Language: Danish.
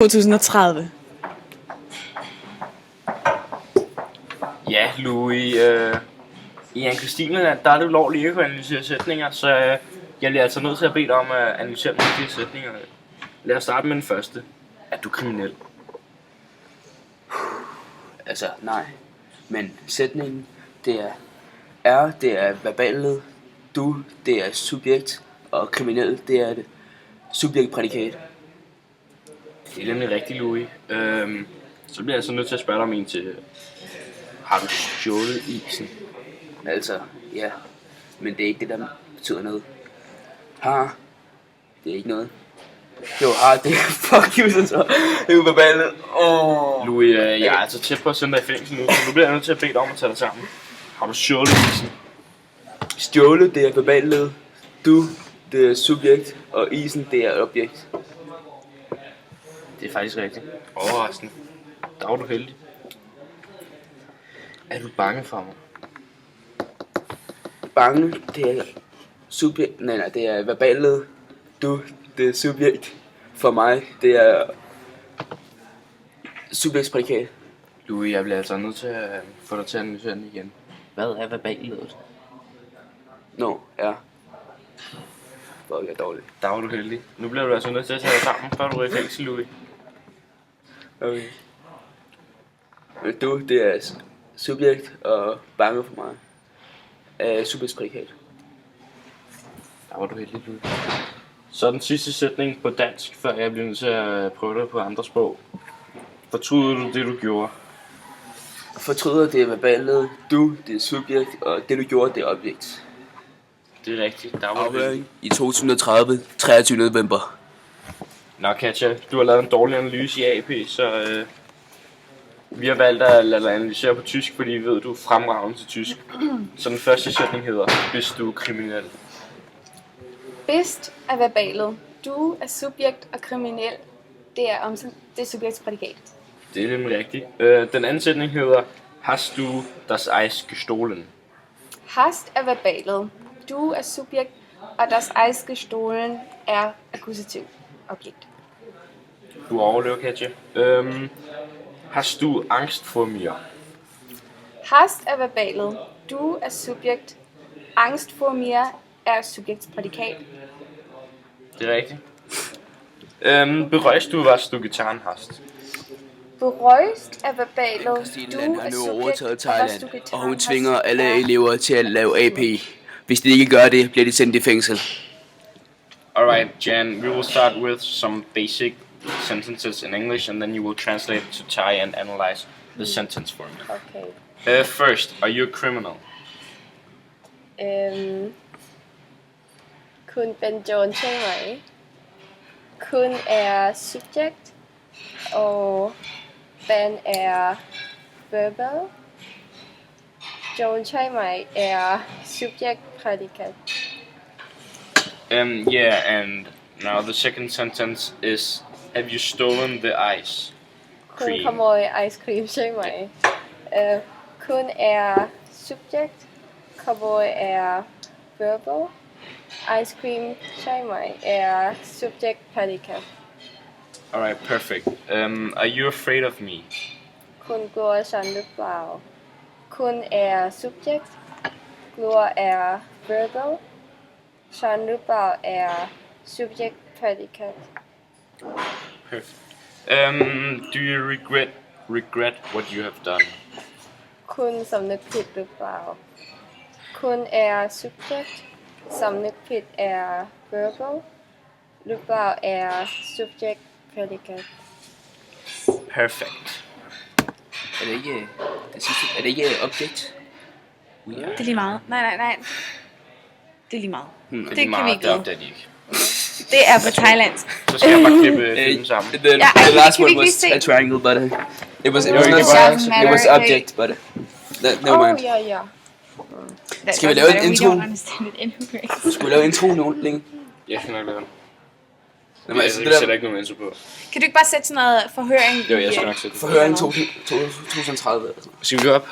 2030. Ja, Louis, i Anne-Christineland, der er det ulovligt ikke at analysere sætninger, så jeg bliver altså nødt til at bede dig om at analysere nogle af de sætninger. Lad os starte med den første. Er du kriminel? Altså, nej. Men sætningen, det er verballed, du, det er subjekt, og kriminel, det er det subjektprædikat. Det er nemlig rigtigt, Louis. Så bliver jeg altså nødt til at spørge dig om en til. Har du stjålet isen? Altså, ja. Men det er ikke det, der betyder noget. Har. Det er ikke noget. Jo, har det. Fuck you, så. Det er jo verballed. Louis, jeg er altså tæt på at sende dig i fængsel nu, så nu bliver jeg nødt til at bede dig om at tage dig sammen. Har du stjålet isen? Stjålet, det er verballed. Du, det er subjekt, og isen, det er objekt. Det er faktisk rigtigt. Overraskende. Der var du heldig. Er du bange for mig? Bange, det er subjekt. Nej, det er verballed. Du, det er subjekt. For mig, det er subjektsprædikat. Louis, jeg bliver altså nødt til at få dig til at analysere den igen. Hvad er verballedet? Nå, ja. Fuck, jeg er dårlig. Der var du heldig. Nu bliver du altså nødt til at tage dig sammen, før du er i fængsel, Louis. Okay. Men du, det er subjekt, og bange for mig er subjektsprædikat. Der var du heldig, Louis. Så den sidste sætning på dansk, før jeg bliver nødt til at prøve det på andre sprog. Fortryder du det, du gjorde? Fortryder, det er verballed. Du, det er subjekt, og det du gjorde, det er objekt. Det er rigtigt. Der var du heldig. Afhøring i 2030, 23. november. Nå, Katja, du har lavet en dårlig analyse i AP, så vi har valgt at lade dig analysere på tysk, fordi vi ved, at du er fremragende til tysk. Så den første sætning hedder, hvis du er kriminel. Bist er verbalet. Du er subjekt og kriminel. Det er subjektsprædikat. Det er nemlig rigtigt. Den anden sætning hedder, hast du das Eis gestohlen? Hast er verbalet. Du er subjekt, og das Eis gestohlen er akkusativ objekt. Du overlever, Katja. Hast du Angst vor mir? Hast er verbalet. Du er subjekt. Angst for mir er subjektsprædikat. Det er rigtigt. Bereust du, was du getan hast? Bereust er verbalet. Du Christineland har er nu subjekt, overtaget og Thailand, was du getan og hun hast tvinger alle er- elever til at lave AP. Hvis de ikke gør det, bliver de sendt i fængsel. Alright, Jan, we will start with some basic sentences in English, and then you will translate to Thai and analyze the sentence for me. Okay. First, are you a criminal? Kun Ben Johnใช่ไหม Kun er subject, og Ben er verbal. John ใช่ไหม er subject prædikat. Yeah, and now the second sentence is, have you stolen the ice คุณ cream? ขโมยไอศครีมใช่ไหม คุณ er subject, ขโมย er verbal, ice cream ใช่ไหม er subject predicate. Alright, perfect. Are you afraid of me? คุณกลัวฉันหรือเปล่า คุณ er subject, กลัว er verbal, ฉันหรือเปล่า er subject predicate. Perfect. Do you regret what you have done? คุณสำนึกผิดหรือเปล่า คุณ er subject สำนึกผิด er verbal หรือเปล่า er subject predicate. Perfect. Er det ikke det sidste? Er det ikke objekt? Det er lige meget. Nej. Det er lige meget. Det er Det lige kan vi meget, ikke det vide. opdager de ikke. Det er på thailandsk. Så skal jeg bare klippe filmen sammen. The last kan vi one ikke was lige se? a triangle, but it was it not doesn't it was matter. object, but never mind. Ja. Skal vi lave en intro? We don't understand it anyway. Skulle vi lave intro nu, længe? Jeg skal nok lave den. Jamen, altså, Vi det sætter der ikke nogen intro på. Kan du ikke bare sætte sådan noget forhøring? Jo, jeg skal nok sætte den. forhøring 2030 eller sådan noget. Skal vi gå op?